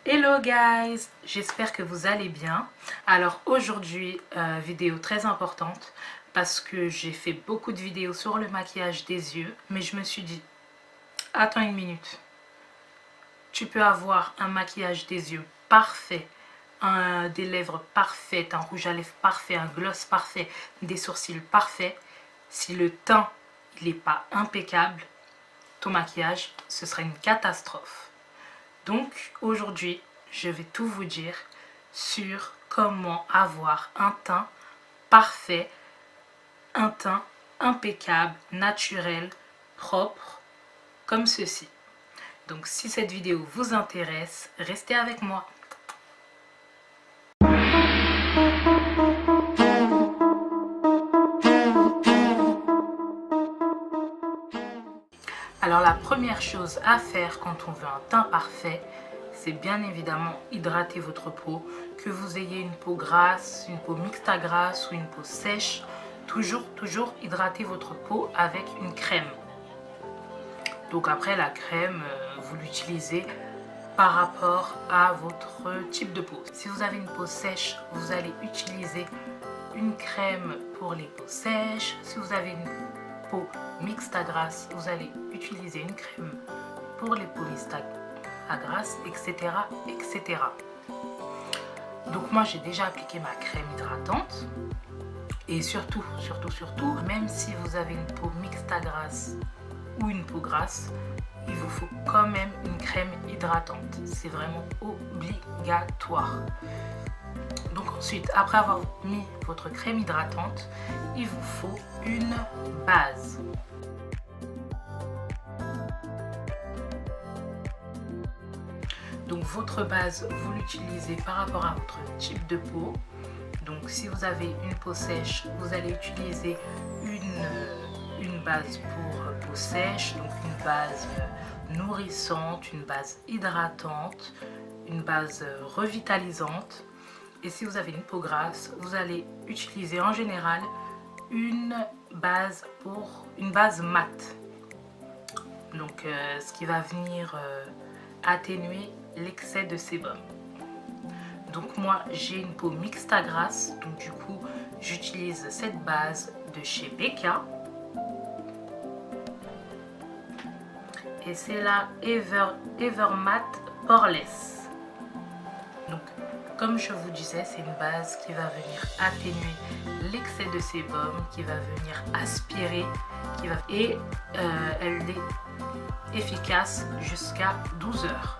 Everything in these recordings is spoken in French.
Hello guys, j'espère que vous allez bien. Alors aujourd'hui, vidéo très importante parce que j'ai fait beaucoup de vidéos sur le maquillage des yeux, mais je me suis dit, attends une minute, tu peux avoir un maquillage des yeux parfait, des lèvres parfaites, un rouge à lèvres parfait, un gloss parfait, des sourcils parfaits. Si le teint il n'est pas impeccable, ton maquillage, ce sera une catastrophe. Donc aujourd'hui, je vais tout vous dire sur comment avoir un teint parfait, un teint impeccable, naturel, propre, comme ceci. Donc si cette vidéo vous intéresse, restez avec moi. Alors la première chose à faire quand on veut un teint parfait, c'est bien évidemment hydrater votre peau. Que vous ayez une peau grasse, une peau mixte à grasse ou une peau sèche, toujours hydrater votre peau avec une crème. Donc après la crème, vous l'utilisez par rapport à votre type de peau. Si vous avez une peau sèche, vous allez utiliser une crème pour les peaux sèches. Si vous avez une peau mixte à grasse, vous allez utiliser une crème pour les peaux mixtes à grasse, etc. etc. Donc moi j'ai déjà appliqué ma crème hydratante. Et surtout, même si vous avez une peau mixte à grasse ou une peau grasse, il vous faut quand même une crème hydratante. C'est vraiment obligatoire. Donc ensuite, après avoir mis votre crème hydratante, il vous faut une base. Donc votre base, vous l'utilisez par rapport à votre type de peau. Donc si vous avez une peau sèche, vous allez utiliser une base pour peau sèche, donc une base nourrissante, une base hydratante, une base revitalisante. Et si vous avez une peau grasse, vous allez utiliser en général une base mate. Donc ce qui va venir atténuer l'excès de sébum. Donc moi j'ai une peau mixte à grasse, donc du coup j'utilise cette base de chez Becca. Et c'est la Evermatte Poreless. Donc comme je vous disais, c'est une base qui va venir atténuer l'excès de sébum, qui va venir aspirer, et elle est efficace jusqu'à 12 heures.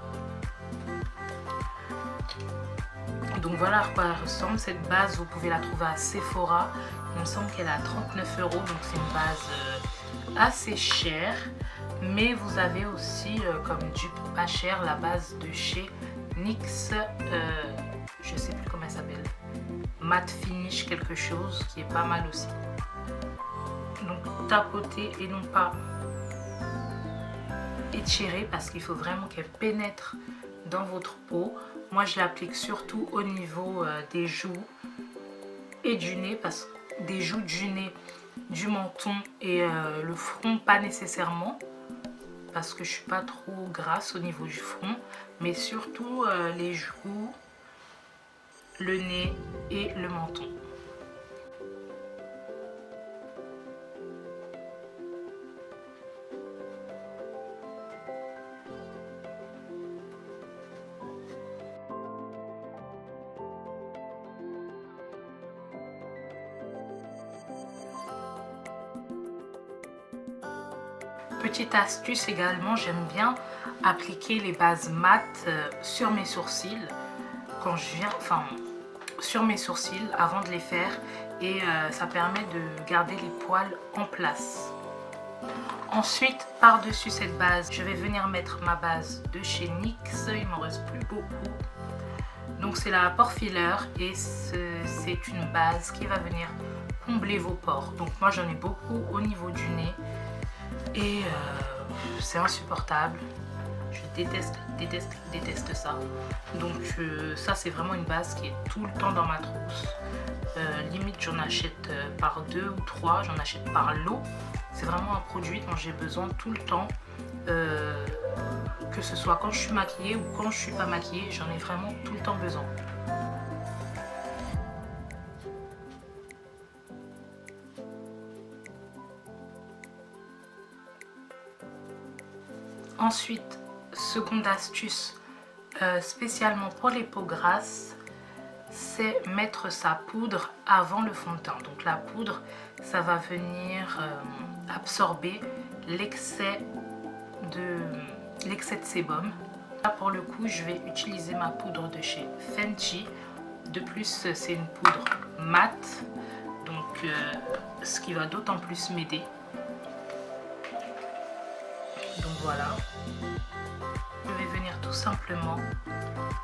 Donc voilà à quoi elle ressemble. Cette base, vous pouvez la trouver à Sephora. Il me semble qu'elle est à 39 €, donc c'est une base assez chère. Mais vous avez aussi comme dupe pas cher la base de chez NYX, je sais plus comment elle s'appelle, Matte Finish quelque chose, qui est pas mal aussi. Donc tapoter et non pas étirer, parce qu'il faut vraiment qu'elle pénètre dans votre peau. Moi je l'applique surtout au niveau des joues et du nez, parce que des joues, du nez, du menton et le front pas nécessairement, parce que je suis pas trop grasse au niveau du front, mais surtout les joues, le nez et le menton. Petite astuce également, j'aime bien appliquer les bases mates sur mes sourcils quand je viens, sur mes sourcils avant de les faire, et ça permet de garder les poils en place. Ensuite, par-dessus cette base, je vais venir mettre ma base de chez NYX, il m'en reste plus beaucoup. Donc c'est la pore filler et c'est une base qui va venir combler vos pores. Donc moi j'en ai beaucoup au niveau du nez. Et c'est insupportable, je déteste ça. Donc ça c'est vraiment une base qui est tout le temps dans ma trousse. Limite j'en achète par 2 ou 3, j'en achète par lot. C'est vraiment un produit dont j'ai besoin tout le temps. que ce soit quand je suis maquillée ou quand je suis pas maquillée, j'en ai vraiment tout le temps besoin. Ensuite, seconde astuce, spécialement pour les peaux grasses, c'est mettre sa poudre avant le fond de teint. Donc la poudre, ça va venir absorber l'excès de sébum. Là pour le coup, je vais utiliser ma poudre de chez Fenty. De plus, c'est une poudre mate, donc ce qui va d'autant plus m'aider. Donc voilà, je vais venir tout simplement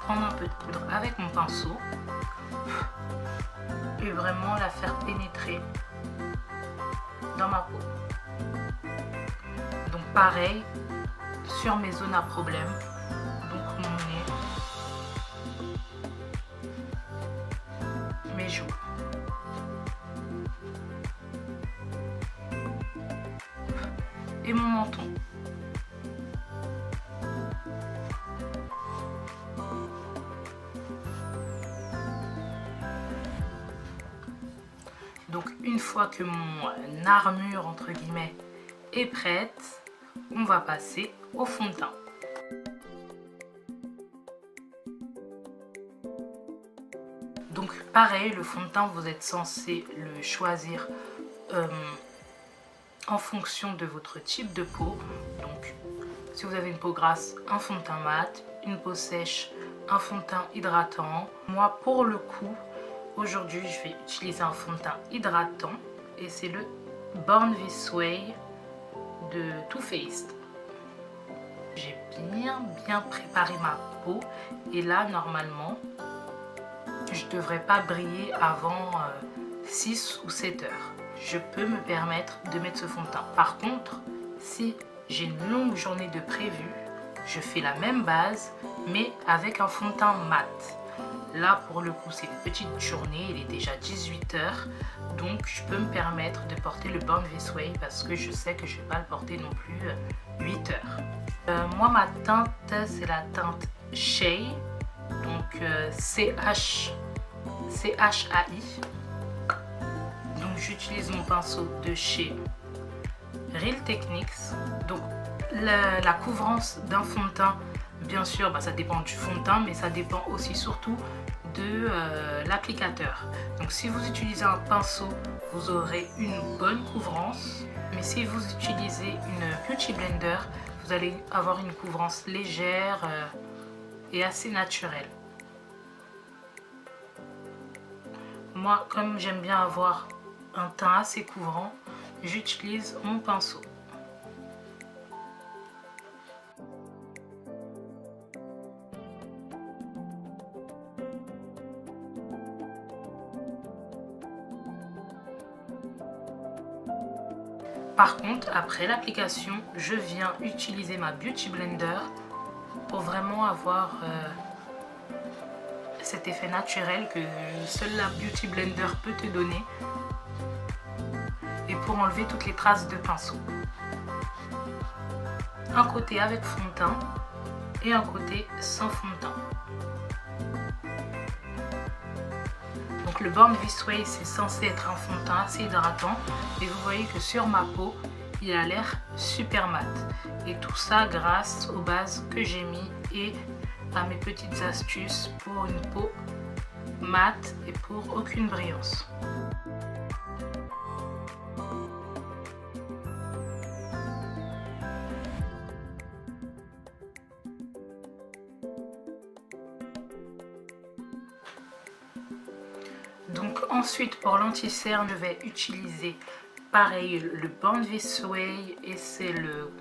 prendre un peu de poudre avec mon pinceau et vraiment la faire pénétrer dans ma peau. Donc pareil sur mes zones à problème, donc mon nez, mes joues. Et mon menton. Donc une fois que mon armure entre guillemets est prête, on va passer au fond de teint. Donc pareil, le fond de teint, vous êtes censé le choisir en fonction de votre type de peau. Donc si vous avez une peau grasse, un fond de teint mat, une peau sèche, un fond de teint hydratant. Moi pour le coup, aujourd'hui je vais utiliser un fond de teint hydratant et c'est le Born This Way de Too Faced. J'ai bien préparé ma peau et là normalement je devrais pas briller avant 6 ou 7 heures. Je peux me permettre de mettre ce fond de teint. Par contre, si j'ai une longue journée de prévu, je fais la même base mais avec un fond de teint mat. Là pour le coup c'est une petite journée, il est déjà 18 heures, donc je peux me permettre de porter le Born This Way parce que je sais que je ne vais pas le porter non plus 8 heures. Moi ma teinte c'est la teinte Shea, donc C-H-A-I. Donc j'utilise mon pinceau de chez Real Techniques. Donc la couvrance d'un fond de teint, bien sûr, ça dépend du fond de teint, mais ça dépend aussi surtout de l'applicateur. Donc si vous utilisez un pinceau, vous aurez une bonne couvrance. Mais si vous utilisez une Beauty Blender, vous allez avoir une couvrance légère et assez naturelle. Moi, comme j'aime bien avoir un teint assez couvrant, j'utilise mon pinceau. Par contre, après l'application, je viens utiliser ma Beauty Blender pour vraiment avoir cet effet naturel que seule la Beauty Blender peut te donner et pour enlever toutes les traces de pinceau. Un côté avec fond de teint et un côté sans fond de teint. Donc le Born This Way, c'est censé être un fond de teint assez hydratant et vous voyez que sur ma peau, il a l'air super mat. Et tout ça grâce aux bases que j'ai mis et à mes petites astuces pour une peau mate et pour aucune brillance. Donc ensuite pour l'anti-cerne, je vais utiliser pareil le Born This Way et c'est le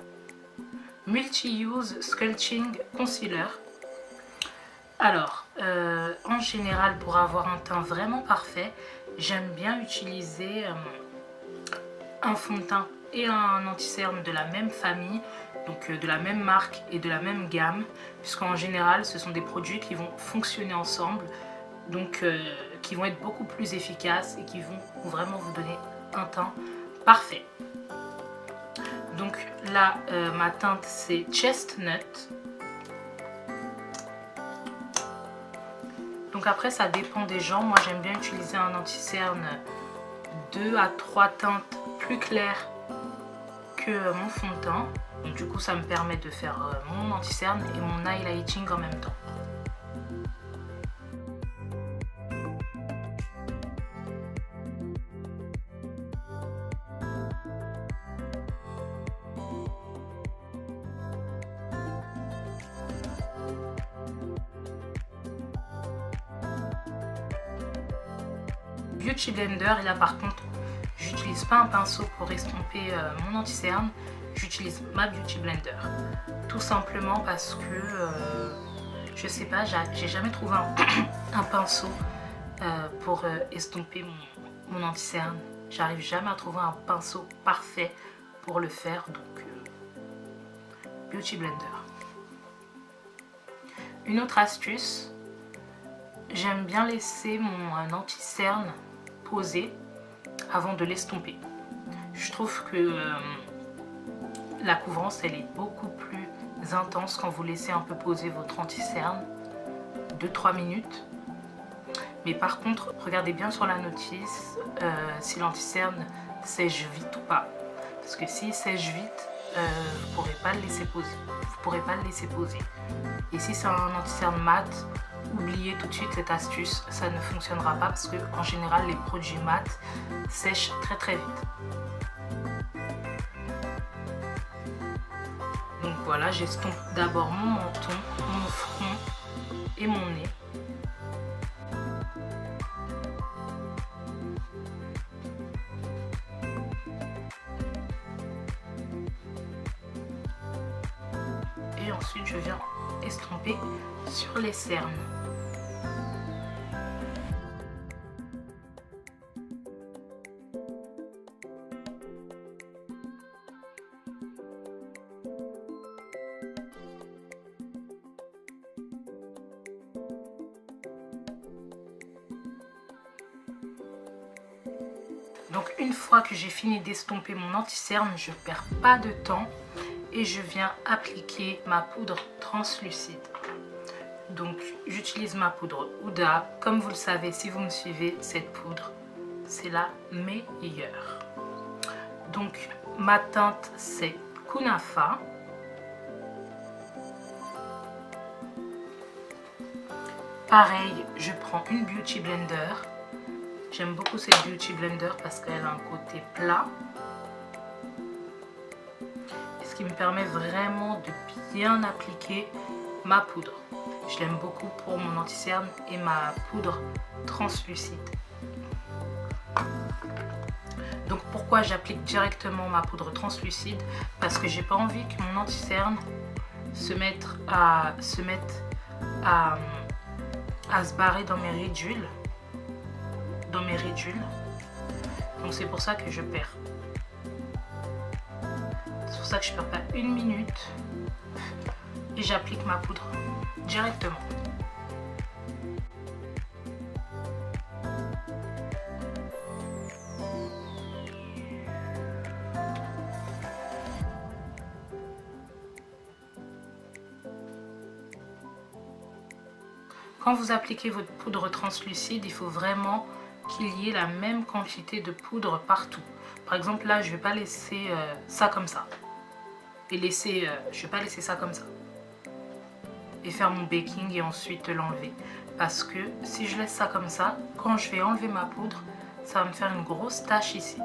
Multi-Use Sculpting Concealer. Alors en général pour avoir un teint vraiment parfait, j'aime bien utiliser un fond de teint et un anti-cerne de la même famille, donc de la même marque et de la même gamme, puisqu'en général ce sont des produits qui vont fonctionner ensemble, donc qui vont être beaucoup plus efficaces et qui vont vraiment vous donner un teint parfait. Donc là ma teinte c'est Chestnut, Donc après ça dépend des gens. Moi j'aime bien utiliser un anti-cerne 2 à 3 teintes plus claires que mon fond de teint. Donc du coup ça me permet de faire mon anti-cerne et mon highlighting en même temps. Beauty Blender, et là par contre j'utilise pas un pinceau pour estomper mon anti-cerne, j'utilise ma Beauty Blender tout simplement parce que je sais pas, j'ai jamais trouvé un pinceau pour estomper mon anti-cerne. J'arrive jamais à trouver un pinceau parfait pour le faire, donc Beauty Blender. Une autre astuce, j'aime bien laisser mon anti-cerne poser avant de l'estomper. Je trouve que la couvrance elle est beaucoup plus intense quand vous laissez un peu poser votre anti-cerne 2-3 minutes. Mais par contre regardez bien sur la notice si l'anti-cerne sèche vite ou pas, parce que s'il sèche vite vous pourrez pas le laisser poser. Et si c'est un anti-cerne mat, oubliez tout de suite cette astuce, ça ne fonctionnera pas parce que en général les produits mat sèchent très vite. Donc voilà, j'estompe d'abord mon menton, mon front et mon nez. Et ensuite je viens estomper sur les cernes. Donc une fois que j'ai fini d'estomper mon anti-cerne, je perds pas de temps et je viens appliquer ma poudre translucide. Donc j'utilise ma poudre Huda. Comme vous le savez, si vous me suivez, cette poudre c'est la meilleure. Donc ma teinte c'est Kunafa. Pareil, je prends une Beauty Blender. J'aime beaucoup cette Beauty Blender parce qu'elle a un côté plat. Ce qui me permet vraiment de bien appliquer ma poudre. Je l'aime beaucoup pour mon anti-cerne et ma poudre translucide. Donc pourquoi j'applique directement ma poudre translucide? Parce que j'ai pas envie que mon anti-cerne se mette à se barrer dans mes ridules. Donc c'est pour ça que je perds. C'est pour ça que je perds pas une minute et j'applique ma poudre directement. Quand vous appliquez votre poudre translucide, il faut vraiment qu'il y ait la même quantité de poudre partout. Par exemple là je vais pas laisser ça comme ça et je vais pas laisser ça comme ça et faire mon baking et ensuite l'enlever, parce que si je laisse ça comme ça, quand je vais enlever ma poudre ça va me faire une grosse tache ici.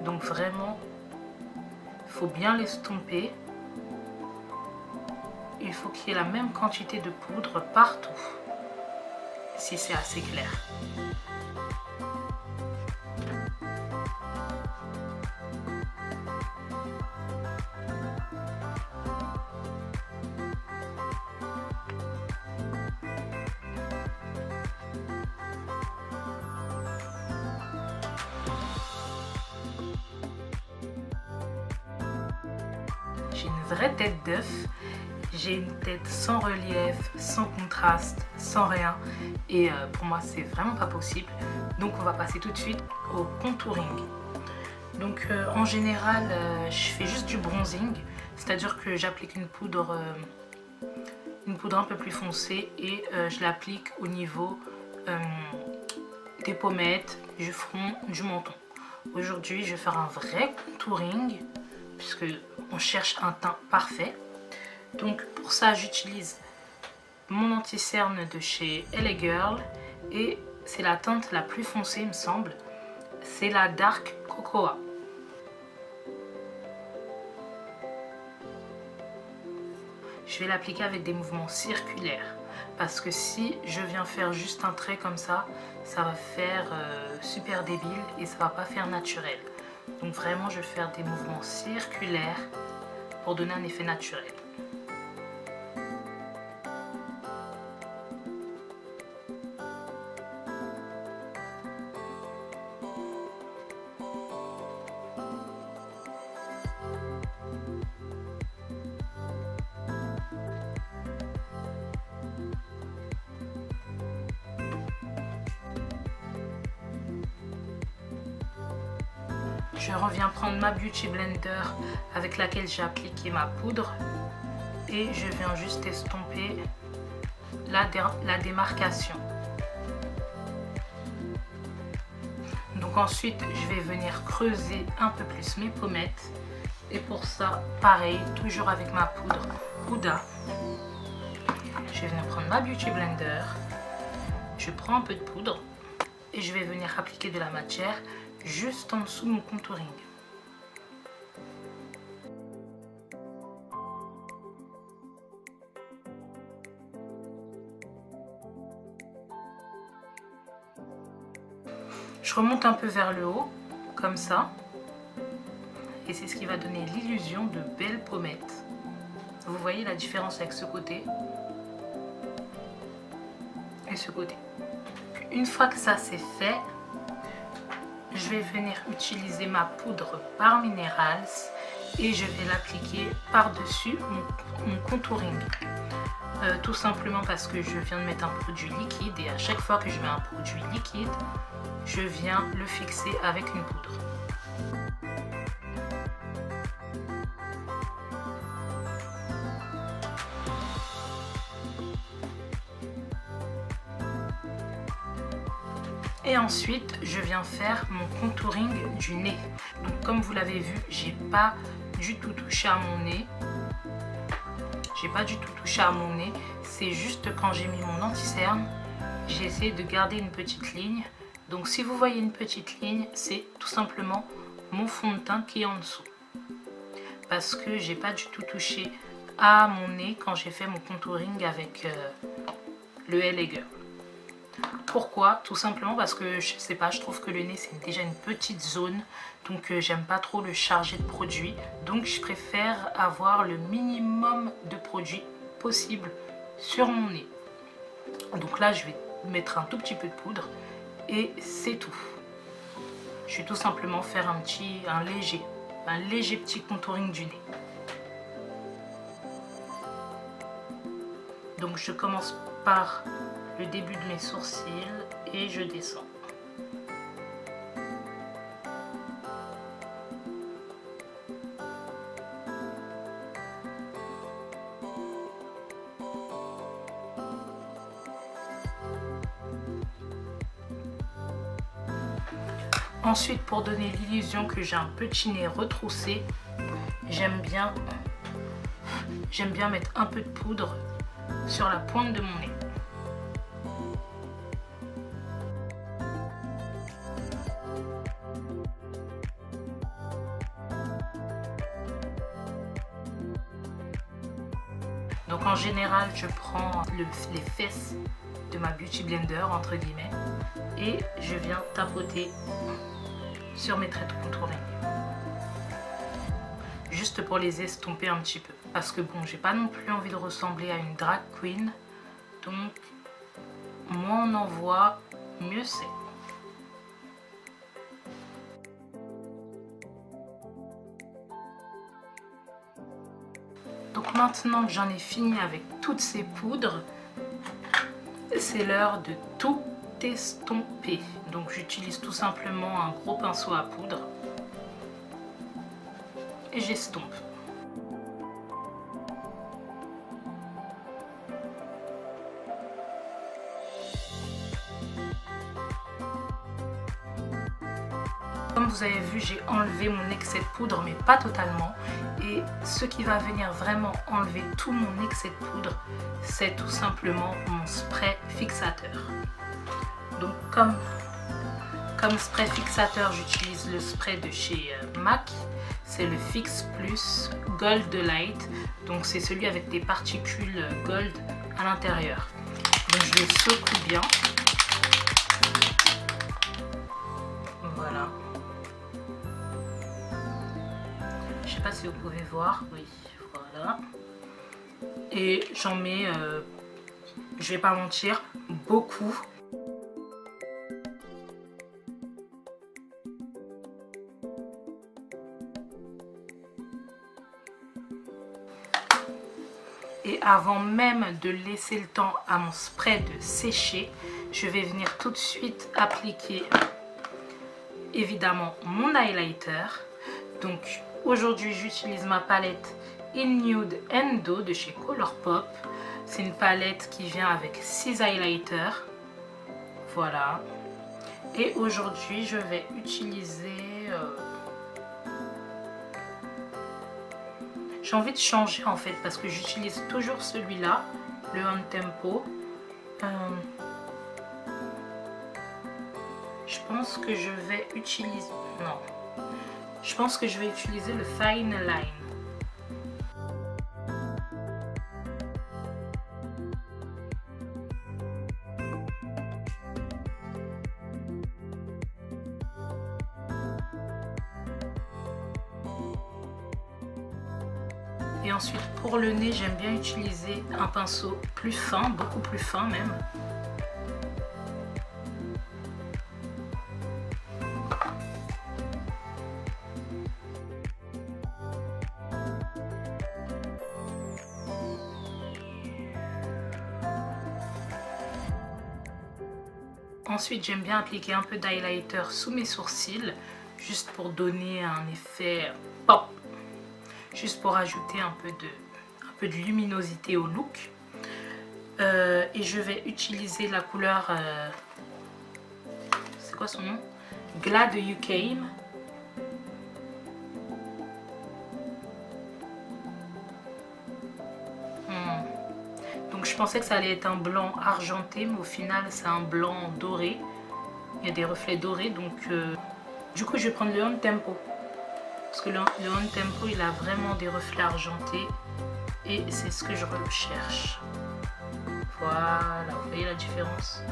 Donc vraiment il faut bien l'estomper, il faut qu'il y ait la même quantité de poudre partout, si c'est assez clair. J'ai une vraie tête d'œuf, j'ai une tête sans relief, sans contraste, sans rien, et pour moi c'est vraiment pas possible. Donc on va passer tout de suite au contouring. Donc en général je fais juste du bronzing, c'est à dire que j'applique une poudre une poudre un peu plus foncée et je l'applique au niveau des pommettes, du front, du menton. Aujourd'hui, je vais faire un vrai contouring puisque on cherche un teint parfait. Donc pour ça, j'utilise mon anti-cerne de chez LA Girl et c'est la teinte la plus foncée, il me semble. C'est la Dark Cocoa. Je vais l'appliquer avec des mouvements circulaires parce que si je viens faire juste un trait comme ça va faire super débile et ça va pas faire naturel. Donc vraiment, je vais faire des mouvements circulaires pour donner un effet naturel. Je reviens prendre ma Beauty Blender avec laquelle j'ai appliqué ma poudre et je viens juste estomper la démarcation. Donc ensuite, je vais venir creuser un peu plus mes pommettes et pour ça, pareil, toujours avec ma poudre Huda. Je vais venir prendre ma Beauty Blender, je prends un peu de poudre et je vais venir appliquer de la matière juste en dessous de mon contouring. Je remonte un peu vers le haut, comme ça, et c'est ce qui va donner l'illusion de belles pommettes. Vous voyez la différence avec ce côté et ce côté. Une fois que ça c'est fait, je vais venir utiliser ma poudre par Minerals et je vais l'appliquer par-dessus mon contouring. Tout simplement parce que je viens de mettre un produit liquide et à chaque fois que je mets un produit liquide, je viens le fixer avec une poudre. Et ensuite, je viens faire mon contouring du nez. Donc comme vous l'avez vu, j'ai pas du tout touché à mon nez. C'est juste quand j'ai mis mon anti-cerne, j'ai essayé de garder une petite ligne. Donc si vous voyez une petite ligne, c'est tout simplement mon fond de teint qui est en dessous. Parce que j'ai pas du tout touché à mon nez quand j'ai fait mon contouring avec le LA Girl. Pourquoi? Tout simplement parce que je sais pas, je trouve que le nez c'est déjà une petite zone, donc j'aime pas trop le charger de produits, donc je préfère avoir le minimum de produits possible sur mon nez. Donc là je vais mettre un tout petit peu de poudre et c'est tout. Je vais tout simplement faire un léger petit contouring du nez. Donc je commence par le début de mes sourcils et je descends. Ensuite, pour donner l'illusion que j'ai un petit nez retroussé, j'aime bien mettre un peu de poudre sur la pointe de mon nez. Donc en général, je prends les fesses de ma Beauty Blender, entre guillemets, et je viens tapoter sur mes traits de contouring. Juste pour les estomper un petit peu. Parce que bon, j'ai pas non plus envie de ressembler à une drag queen. Donc, moins on en voit, mieux c'est. Donc maintenant que j'en ai fini avec toutes ces poudres, c'est l'heure de tout estomper. Donc j'utilise tout simplement un gros pinceau à poudre et j'estompe. Comme vous avez vu, j'ai enlevé mon excès de poudre, mais pas totalement. Et ce qui va venir vraiment enlever tout mon excès de poudre, c'est tout simplement mon spray fixateur. Donc comme spray fixateur, j'utilise le spray de chez MAC. C'est le Fix Plus Gold Light. Donc c'est celui avec des particules gold à l'intérieur. Donc je le secoue bien. Voilà. Je sais pas si vous pouvez voir. Oui, voilà. Et j'en mets, je vais pas mentir, beaucoup. Et avant même de laisser le temps à mon spray de sécher, je vais venir tout de suite appliquer évidemment mon highlighter. Donc aujourd'hui j'utilise ma palette In Nude Endo de chez Colourpop. C'est une palette qui vient avec 6 highlighters. Voilà. Et aujourd'hui je vais utiliser... J'ai envie de changer en fait parce que j'utilise toujours celui-là, le On Tempo. Je pense que je vais utiliser... Non. Je pense que je vais utiliser le Fine Line. Et ensuite pour le nez, j'aime bien utiliser un pinceau plus fin, beaucoup plus fin même. Ensuite, j'aime bien appliquer un peu d'highlighter sous mes sourcils, juste pour donner un effet pop. Juste pour ajouter un peu de luminosité au look. Et je vais utiliser la couleur... c'est quoi son nom? Glad You Came. Donc je pensais que ça allait être un blanc argenté, mais au final c'est un blanc doré. Il y a des reflets dorés, donc du coup je vais prendre le On Tempo. Parce que le On Tempo, il a vraiment des reflets argentés. Et c'est ce que je recherche. Voilà, vous voyez la différence?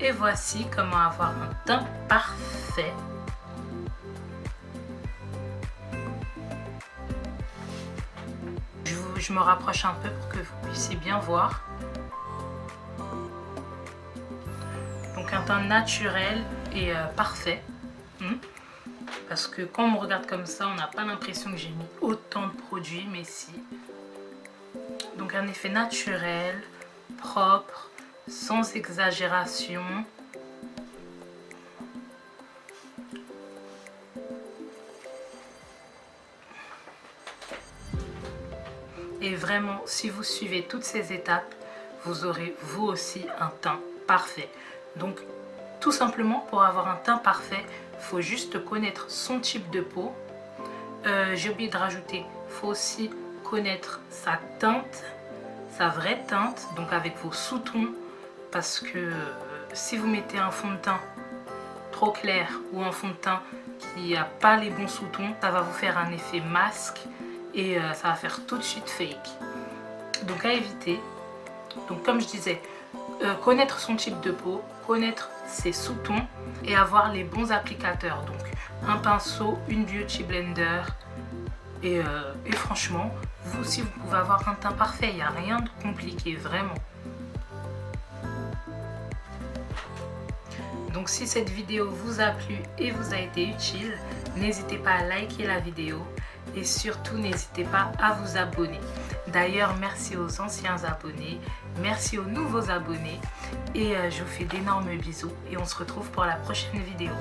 Et voici comment avoir un teint parfait. Je me rapproche un peu pour que vous puissiez bien voir. Donc un teint naturel et parfait. Parce que quand on me regarde comme ça, on n'a pas l'impression que j'ai mis autant de produits, mais si. Donc un effet naturel, propre, sans exagération. Et vraiment, si vous suivez toutes ces étapes, vous aurez vous aussi un teint parfait. Donc, tout simplement, pour avoir un teint parfait, il faut juste connaître son type de peau. J'ai oublié de rajouter, il faut aussi connaître sa teinte, sa vraie teinte, donc avec vos sous-tons. Parce que si vous mettez un fond de teint trop clair ou un fond de teint qui n'a pas les bons sous-tons, ça va vous faire un effet masque. Et ça va faire tout de suite fake. Donc à éviter. Donc comme je disais, connaître son type de peau, connaître ses sous-tons et avoir les bons applicateurs. Donc un pinceau, une beauty blender et franchement, vous aussi vous pouvez avoir un teint parfait. Il n'y a rien de compliqué, vraiment. Donc si cette vidéo vous a plu et vous a été utile, n'hésitez pas à liker la vidéo. Et surtout, n'hésitez pas à vous abonner. D'ailleurs, merci aux anciens abonnés, merci aux nouveaux abonnés. Et je vous fais d'énormes bisous et on se retrouve pour la prochaine vidéo.